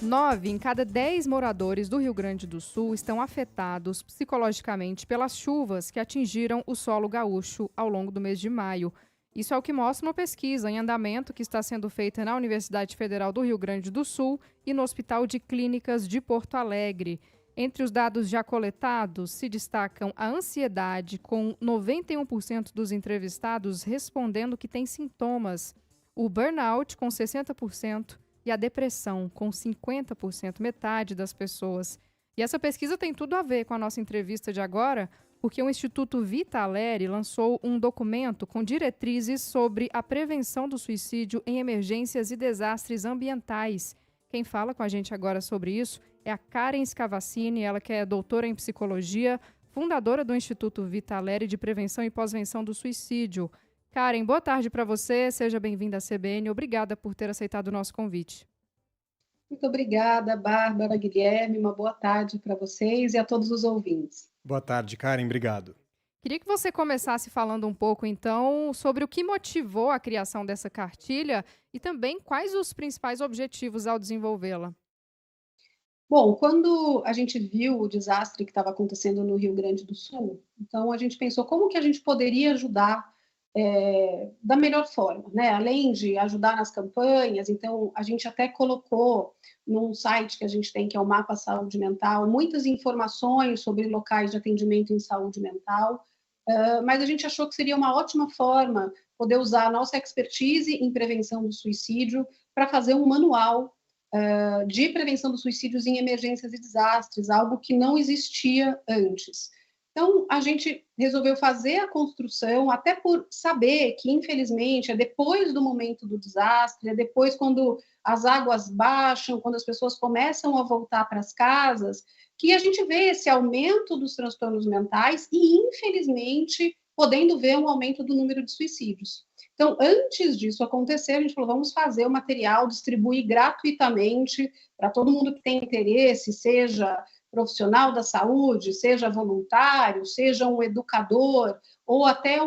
9 em cada 10 moradores do Rio Grande do Sul estão afetados psicologicamente pelas chuvas que atingiram o solo gaúcho ao longo do mês de maio. Isso é o que mostra uma pesquisa em andamento que está sendo feita na Universidade Federal do Rio Grande do Sul e no Hospital de Clínicas de Porto Alegre. Entre os dados já coletados, se destacam a ansiedade, com 91% dos entrevistados respondendo que tem sintomas, o burnout, com 60%, e a depressão, com 50%, metade das pessoas. E essa pesquisa tem tudo a ver com a nossa entrevista de agora, porque o Instituto Vita Aleri lançou um documento com diretrizes sobre a prevenção do suicídio em emergências e desastres ambientais. Quem fala com a gente agora sobre isso é a Karen Scavacini, ela que é doutora em psicologia, fundadora do Instituto Vita Aleri de Prevenção e Pós-Venção do Suicídio. Karen, boa tarde para você, seja bem-vinda à CBN, obrigada por ter aceitado o nosso convite. Muito obrigada, Bárbara, Guilherme, uma boa tarde para vocês e a todos os ouvintes. Boa tarde, Karen, obrigado. Queria que você começasse falando um pouco, então, sobre o que motivou a criação dessa cartilha e também quais os principais objetivos ao desenvolvê-la. Bom, quando a gente viu o desastre que estava acontecendo no Rio Grande do Sul, então a gente pensou como que a gente poderia ajudar da melhor forma, né? Além de ajudar nas campanhas, então a gente até colocou num site que a gente tem, que é o Mapa Saúde Mental, muitas informações sobre locais de atendimento em saúde mental, mas a gente achou que seria uma ótima forma poder usar a nossa expertise em prevenção do suicídio para fazer um manual de prevenção dos suicídios em emergências e desastres, algo que não existia antes. Então, a gente resolveu fazer a construção, até por saber que, infelizmente, é depois do momento do desastre, é depois quando as águas baixam, quando as pessoas começam a voltar para as casas, que a gente vê esse aumento dos transtornos mentais e, infelizmente, podendo ver um aumento do número de suicídios. Então, antes disso acontecer, a gente falou, vamos fazer o material, distribuir gratuitamente para todo mundo que tem interesse, seja profissional da saúde, seja voluntário, seja um educador, ou até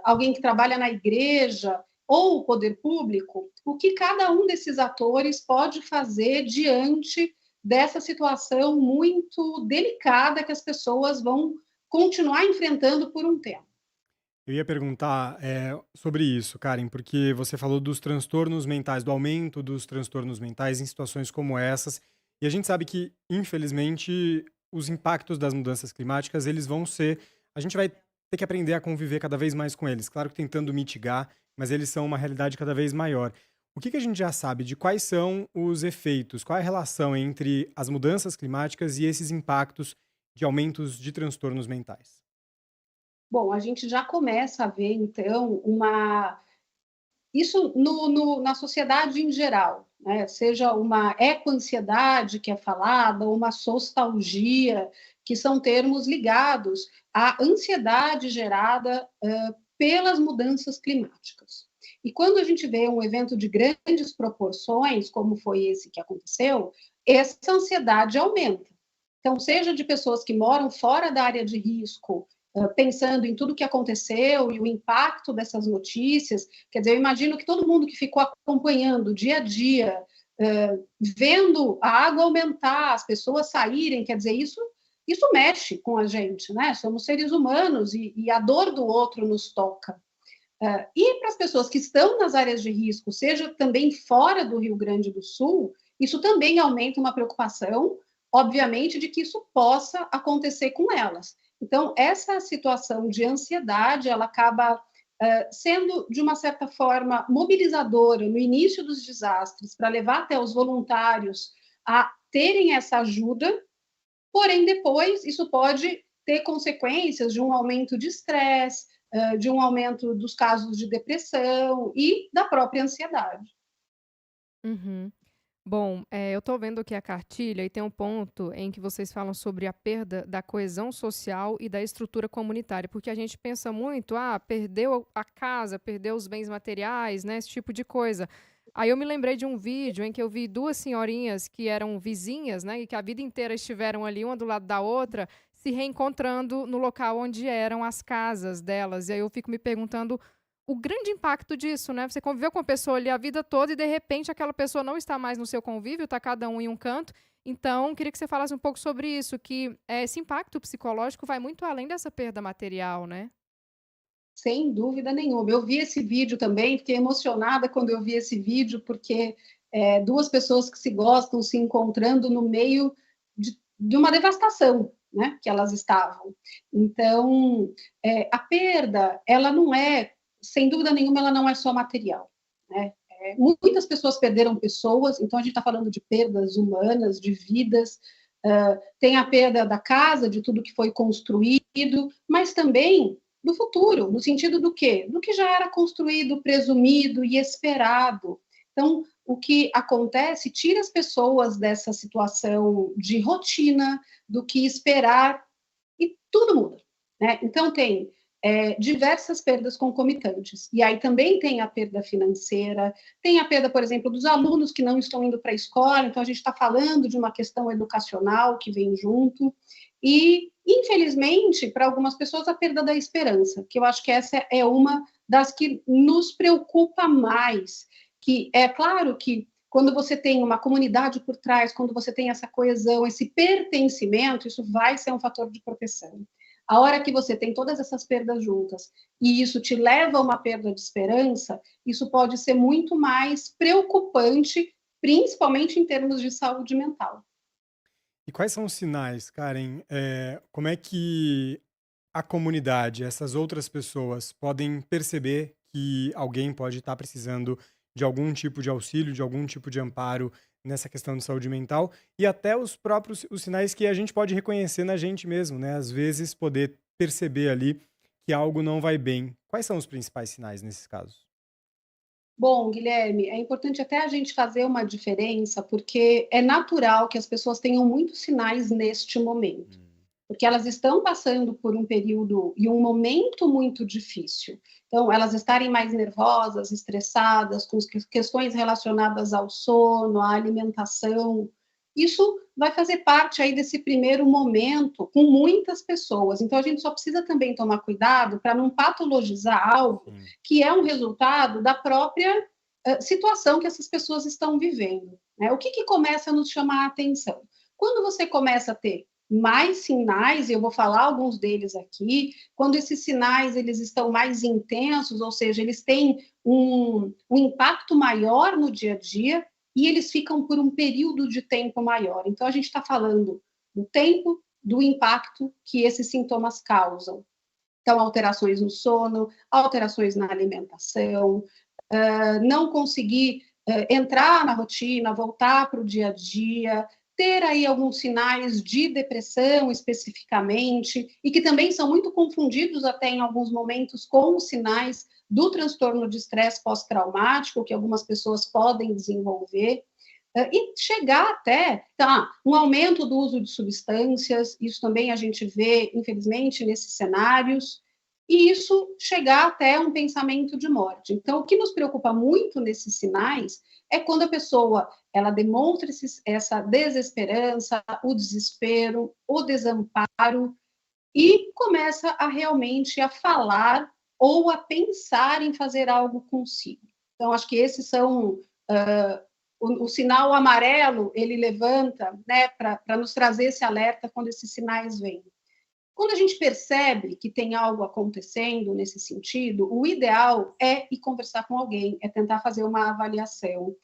alguém que trabalha na igreja, ou o poder público, o que cada um desses atores pode fazer diante dessa situação muito delicada que as pessoas vão continuar enfrentando por um tempo. Eu ia perguntar sobre isso, Karen, porque você falou dos transtornos mentais, do aumento dos transtornos mentais em situações como essas, e a gente sabe que, infelizmente, os impactos das mudanças climáticas, eles vão ser. A gente vai ter que aprender a conviver cada vez mais com eles. Claro que tentando mitigar, mas eles são uma realidade cada vez maior. O que a gente já sabe de quais são os efeitos, qual é a relação entre as mudanças climáticas e esses impactos de aumentos de transtornos mentais? Bom, a gente já começa a ver, então, isso na sociedade em geral, né? Seja uma ecoansiedade que é falada, ou uma sostalgia, que são termos ligados à ansiedade gerada pelas mudanças climáticas. E quando a gente vê um evento de grandes proporções, como foi esse que aconteceu, essa ansiedade aumenta. Então, seja de pessoas que moram fora da área de risco, pensando em tudo que aconteceu e o impacto dessas notícias, quer dizer, eu imagino que todo mundo que ficou acompanhando dia a dia, vendo a água aumentar, as pessoas saírem, quer dizer, isso mexe com a gente, né? Somos seres humanos e a dor do outro nos toca. E para as pessoas que estão nas áreas de risco, seja também fora do Rio Grande do Sul, isso também aumenta uma preocupação, obviamente, de que isso possa acontecer com elas. Então, essa situação de ansiedade, ela acaba sendo, de uma certa forma, mobilizadora no início dos desastres, para levar até os voluntários a terem essa ajuda, porém, depois, isso pode ter consequências de um aumento de estresse, de um aumento dos casos de depressão e da própria ansiedade. Uhum. Bom, eu estou vendo aqui a cartilha e tem um ponto em que vocês falam sobre a perda da coesão social e da estrutura comunitária, porque a gente pensa muito, perdeu a casa, perdeu os bens materiais, né, esse tipo de coisa. Aí eu me lembrei de um vídeo em que eu vi duas senhorinhas que eram vizinhas, né, e que a vida inteira estiveram ali uma do lado da outra, se reencontrando no local onde eram as casas delas. E aí eu fico me perguntando o grande impacto disso, né? Você conviveu com a pessoa ali a vida toda e, de repente, aquela pessoa não está mais no seu convívio, está cada um em um canto. Então, queria que você falasse um pouco sobre isso, que esse impacto psicológico vai muito além dessa perda material, né? Sem dúvida nenhuma. Eu vi esse vídeo também, fiquei emocionada quando eu vi esse vídeo, porque duas pessoas que se gostam se encontrando no meio de uma devastação, né, que elas estavam. Então, a perda, ela não é, sem dúvida nenhuma, ela não é só material, né? Muitas pessoas perderam pessoas, então a gente está falando de perdas humanas, de vidas. Tem a perda da casa, de tudo que foi construído, mas também do futuro, no sentido do quê? Do que já era construído, presumido e esperado. Então, o que acontece tira as pessoas dessa situação de rotina, do que esperar, e tudo muda, né? Então, tem diversas perdas concomitantes. E aí também tem a perda financeira, tem a perda, por exemplo, dos alunos que não estão indo para a escola, então a gente está falando de uma questão educacional que vem junto. E, infelizmente, para algumas pessoas, a perda da esperança, que eu acho que essa é uma das que nos preocupa mais. Que é claro que quando você tem uma comunidade por trás, quando você tem essa coesão, esse pertencimento, isso vai ser um fator de proteção. A hora que você tem todas essas perdas juntas e isso te leva a uma perda de esperança, isso pode ser muito mais preocupante, principalmente em termos de saúde mental. E quais são os sinais, Karen? Como é que a comunidade, essas outras pessoas, podem perceber que alguém pode estar precisando de algum tipo de auxílio, de algum tipo de amparo nessa questão de saúde mental, e até os próprios os sinais que a gente pode reconhecer na gente mesmo, né? Às vezes poder perceber ali que algo não vai bem. Quais são os principais sinais nesses casos? Bom, Guilherme, é importante até a gente fazer uma diferença, porque é natural que as pessoas tenham muitos sinais neste momento, Hum. porque elas estão passando por um período e um momento muito difícil. Então, elas estarem mais nervosas, estressadas, com questões relacionadas ao sono, à alimentação, isso vai fazer parte aí desse primeiro momento com muitas pessoas. Então, a gente só precisa também tomar cuidado para não patologizar algo Sim. que é um resultado da própria situação que essas pessoas estão vivendo, né? O que começa a nos chamar a atenção? Quando você começa a ter mais sinais, e eu vou falar alguns deles aqui, quando esses sinais eles estão mais intensos, ou seja, eles têm um impacto maior no dia a dia, e eles ficam por um período de tempo maior. Então, a gente está falando do tempo, do impacto que esses sintomas causam. Então, alterações no sono, alterações na alimentação, não conseguir entrar na rotina, voltar para o dia a dia, ter aí alguns sinais de depressão especificamente, e que também são muito confundidos até em alguns momentos com os sinais do transtorno de estresse pós-traumático, que algumas pessoas podem desenvolver, e chegar até um aumento do uso de substâncias, isso também a gente vê, infelizmente, nesses cenários, e isso chegar até um pensamento de morte. Então, o que nos preocupa muito nesses sinais é quando a pessoa ela demonstra essa desesperança, o desespero, o desamparo, e começa a realmente a falar ou a pensar em fazer algo consigo. Então, acho que esses são o sinal amarelo, ele levanta, né, para nos trazer esse alerta quando esses sinais vêm. Quando a gente percebe que tem algo acontecendo nesse sentido, o ideal é ir conversar com alguém, é tentar fazer uma avaliação.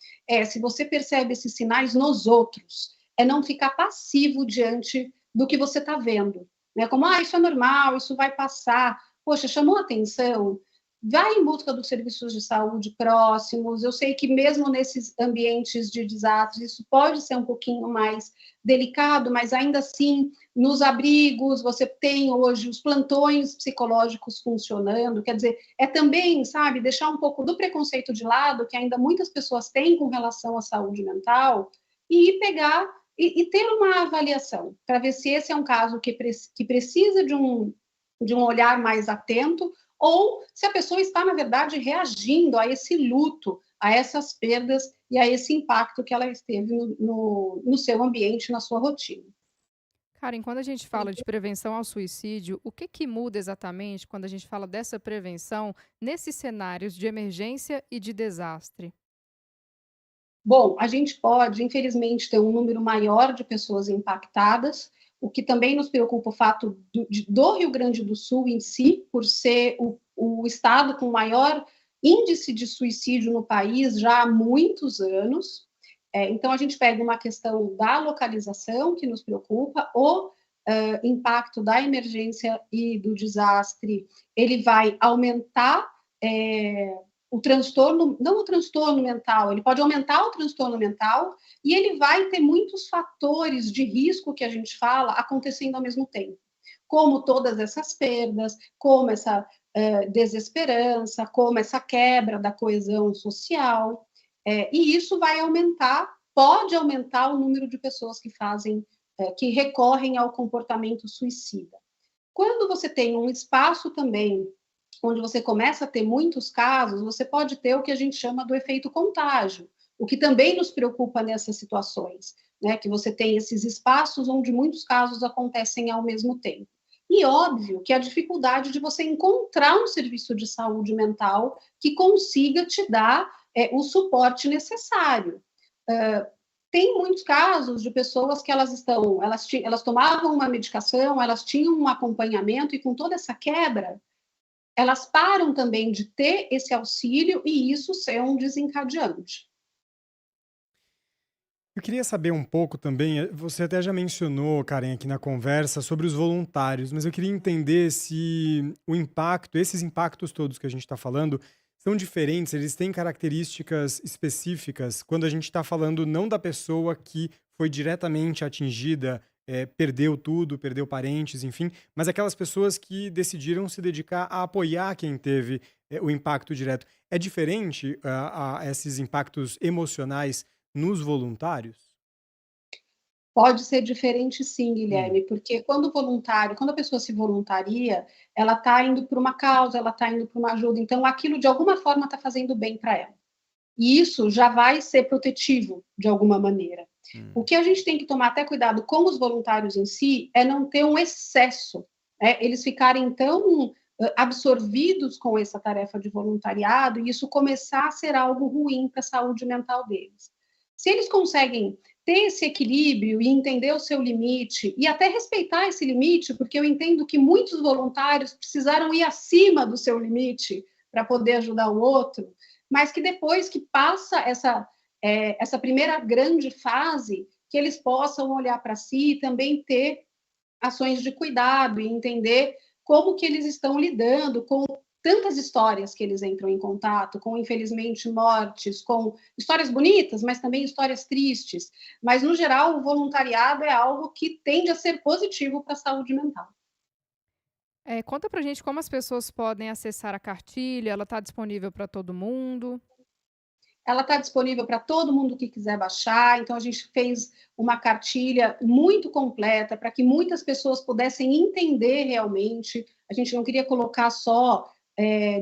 Se você percebe esses sinais nos outros, é não ficar passivo diante do que você está vendo, né? Como, isso é normal, isso vai passar. Poxa, chamou atenção? Vai em busca dos serviços de saúde próximos. Eu sei que mesmo nesses ambientes de desastres, isso pode ser um pouquinho mais delicado, mas ainda assim, nos abrigos, você tem hoje os plantões psicológicos funcionando, quer dizer, é também, sabe, deixar um pouco do preconceito de lado, que ainda muitas pessoas têm com relação à saúde mental, e pegar e ter uma avaliação, para ver se esse é um caso que precisa de um olhar mais atento, ou se a pessoa está, na verdade, reagindo a esse luto, a essas perdas e a esse impacto que ela esteve no seu ambiente, na sua rotina. Karen, quando a gente fala de prevenção ao suicídio, o que que muda exatamente quando a gente fala dessa prevenção nesses cenários de emergência e de desastre? Bom, a gente pode, infelizmente, ter um número maior de pessoas impactadas, o que também nos preocupa o fato do Rio Grande do Sul em si, por ser o estado com maior índice de suicídio no país já há muitos anos. Então, a gente pega uma questão da localização, que nos preocupa, o impacto da emergência e do desastre, ele vai aumentar o transtorno, não o transtorno mental, ele pode aumentar o transtorno mental e ele vai ter muitos fatores de risco que a gente fala acontecendo ao mesmo tempo, como todas essas perdas, como essa desesperança, como essa quebra da coesão social, e isso vai aumentar, pode aumentar o número de pessoas que fazem, que recorrem ao comportamento suicida. Quando você tem um espaço também onde você começa a ter muitos casos, você pode ter o que a gente chama do efeito contágio, o que também nos preocupa nessas situações, né? Que você tem esses espaços onde muitos casos acontecem ao mesmo tempo. E óbvio que a dificuldade de você encontrar um serviço de saúde mental que consiga te dar o suporte necessário. Tem muitos casos de pessoas que elas tomavam uma medicação, elas tinham um acompanhamento e com toda essa quebra, elas param também de ter esse auxílio e isso ser um desencadeante. Eu queria saber um pouco também, você até já mencionou, Karen, aqui na conversa, sobre os voluntários, mas eu queria entender se esses impactos todos que a gente está falando, são diferentes, eles têm características específicas quando a gente está falando não da pessoa que foi diretamente atingida, perdeu tudo, perdeu parentes, enfim, mas aquelas pessoas que decidiram se dedicar a apoiar quem teve o impacto direto. É diferente a esses impactos emocionais nos voluntários? Pode ser diferente sim, Hum, Guilherme, porque quando a pessoa se voluntaria, ela está indo para uma causa, ela está indo para uma ajuda, então aquilo de alguma forma está fazendo bem para ela. E isso já vai ser protetivo de alguma maneira. O hum. que a gente tem que tomar até cuidado com os voluntários em si é não ter um excesso, né? Eles ficarem tão absorvidos com essa tarefa de voluntariado e isso começar a ser algo ruim para a saúde mental deles. Se eles conseguem ter esse equilíbrio e entender o seu limite e até respeitar esse limite, porque eu entendo que muitos voluntários precisaram ir acima do seu limite para poder ajudar o outro, mas que depois que passa essa primeira grande fase, que eles possam olhar para si e também ter ações de cuidado e entender como que eles estão lidando com tantas histórias que eles entram em contato, com, infelizmente, mortes, com histórias bonitas, mas também histórias tristes. Mas, no geral, o voluntariado é algo que tende a ser positivo para a saúde mental. Conta pra gente como as pessoas podem acessar a cartilha, ela está disponível para todo mundo? Ela está disponível para todo mundo que quiser baixar, então a gente fez uma cartilha muito completa para que muitas pessoas pudessem entender realmente. A gente não queria colocar só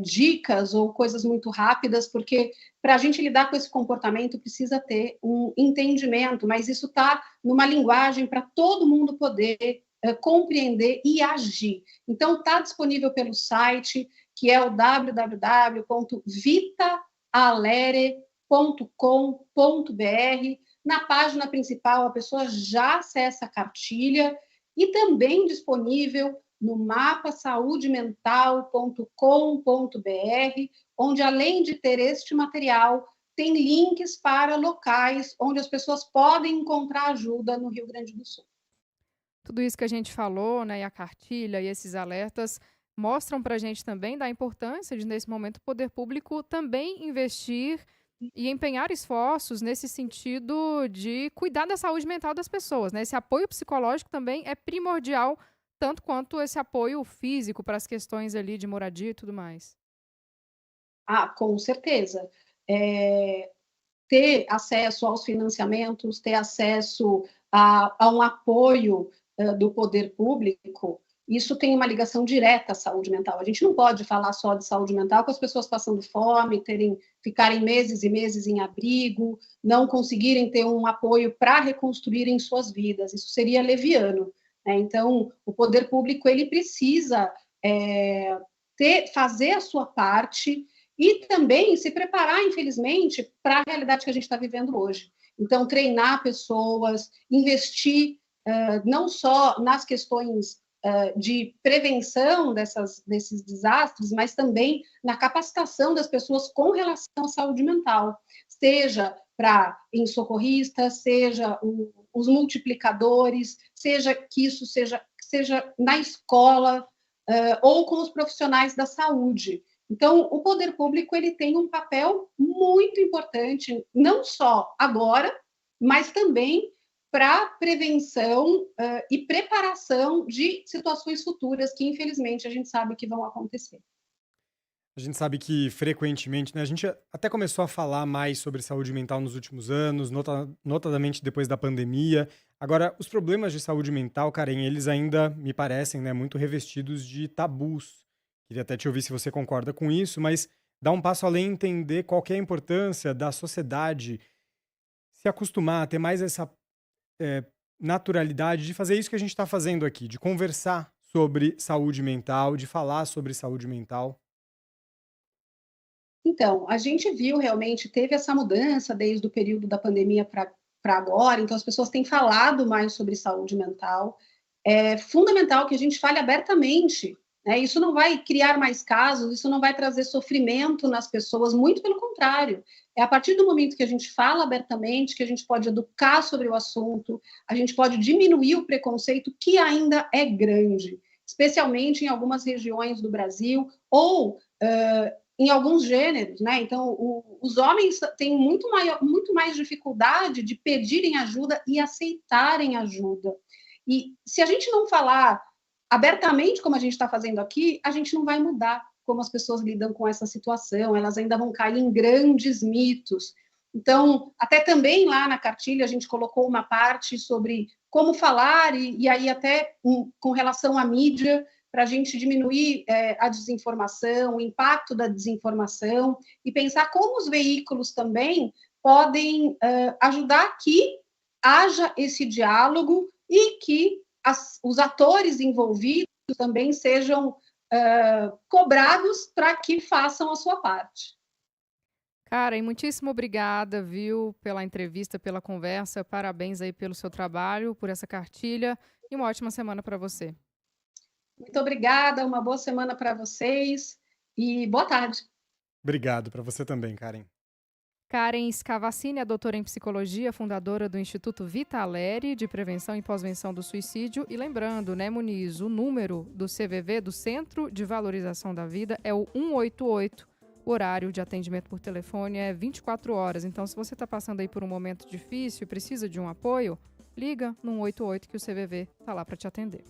dicas ou coisas muito rápidas, porque para a gente lidar com esse comportamento precisa ter um entendimento, mas isso está numa linguagem para todo mundo poder compreender e agir. Então, está disponível pelo site, que é o www.vitaalere.com.br. Na página principal, a pessoa já acessa a cartilha e também disponível no mapasaudemental.com.br, onde, além de ter este material, tem links para locais onde as pessoas podem encontrar ajuda no Rio Grande do Sul. Tudo isso que a gente falou, né, e a cartilha e esses alertas mostram para a gente também da importância de, nesse momento, o poder público também investir e empenhar esforços nesse sentido de cuidar da saúde mental das pessoas, né? Esse apoio psicológico também é primordial, tanto quanto esse apoio físico para as questões ali de moradia e tudo mais. Ah, com certeza. É, ter acesso aos financiamentos, ter acesso a um apoio do poder público, isso tem uma ligação direta à saúde mental. A gente não pode falar só de saúde mental com as pessoas passando fome, ficarem meses e meses em abrigo, não conseguirem ter um apoio para reconstruírem suas vidas. Isso seria leviano. né? Então, o poder público ele precisa fazer a sua parte e também se preparar, infelizmente, para a realidade que a gente está vivendo hoje. Então, treinar pessoas, investir não só nas questões de prevenção desses desastres, mas também na capacitação das pessoas com relação à saúde mental, seja em socorristas, seja os multiplicadores, seja que isso seja na escola ou com os profissionais da saúde. Então, o poder público ele tem um papel muito importante, não só agora, mas também para prevenção e preparação de situações futuras que, infelizmente, a gente sabe que vão acontecer. A gente sabe que frequentemente, né, a gente até começou a falar mais sobre saúde mental nos últimos anos, notadamente depois da pandemia. Agora, os problemas de saúde mental, Karen, eles ainda me parecem, né, muito revestidos de tabus. Queria até te ouvir se você concorda com isso, mas dar um passo além e entender qual que é a importância da sociedade se acostumar a ter mais essa eh, naturalidade de fazer isso que a gente está fazendo aqui, de conversar sobre saúde mental, de falar sobre saúde mental. Então, a gente viu realmente, teve essa mudança desde o período da pandemia para agora, então as pessoas têm falado mais sobre saúde mental. É fundamental que a gente fale abertamente, né? Isso não vai criar mais casos, isso não vai trazer sofrimento nas pessoas, muito pelo contrário. É a partir do momento que a gente fala abertamente, que a gente pode educar sobre o assunto, a gente pode diminuir o preconceito, que ainda é grande, especialmente em algumas regiões do Brasil, ou em alguns gêneros, né? Então, os homens têm muito mais dificuldade de pedirem ajuda e aceitarem ajuda. E se a gente não falar abertamente, como a gente está fazendo aqui, a gente não vai mudar como as pessoas lidam com essa situação, elas ainda vão cair em grandes mitos. Então, até também lá na cartilha a gente colocou uma parte sobre como falar, e aí até com relação à mídia, para a gente diminuir a desinformação, o impacto da desinformação, e pensar como os veículos também podem ajudar que haja esse diálogo e que os atores envolvidos também sejam cobrados para que façam a sua parte. Karen, muitíssimo obrigada, viu, pela entrevista, pela conversa. Parabéns aí pelo seu trabalho, por essa cartilha e uma ótima semana para você. Muito obrigada, uma boa semana para vocês e boa tarde. Obrigado para você também, Karen. Karen Scavacini é doutora em psicologia, fundadora do Instituto Vita Aleri de Prevenção e Pós-Venção do Suicídio. E lembrando, né, Muniz, o número do CVV, do Centro de Valorização da Vida, é o 188. O horário de atendimento por telefone é 24 horas. Então, se você está passando aí por um momento difícil e precisa de um apoio, liga no 188 que o CVV está lá para te atender.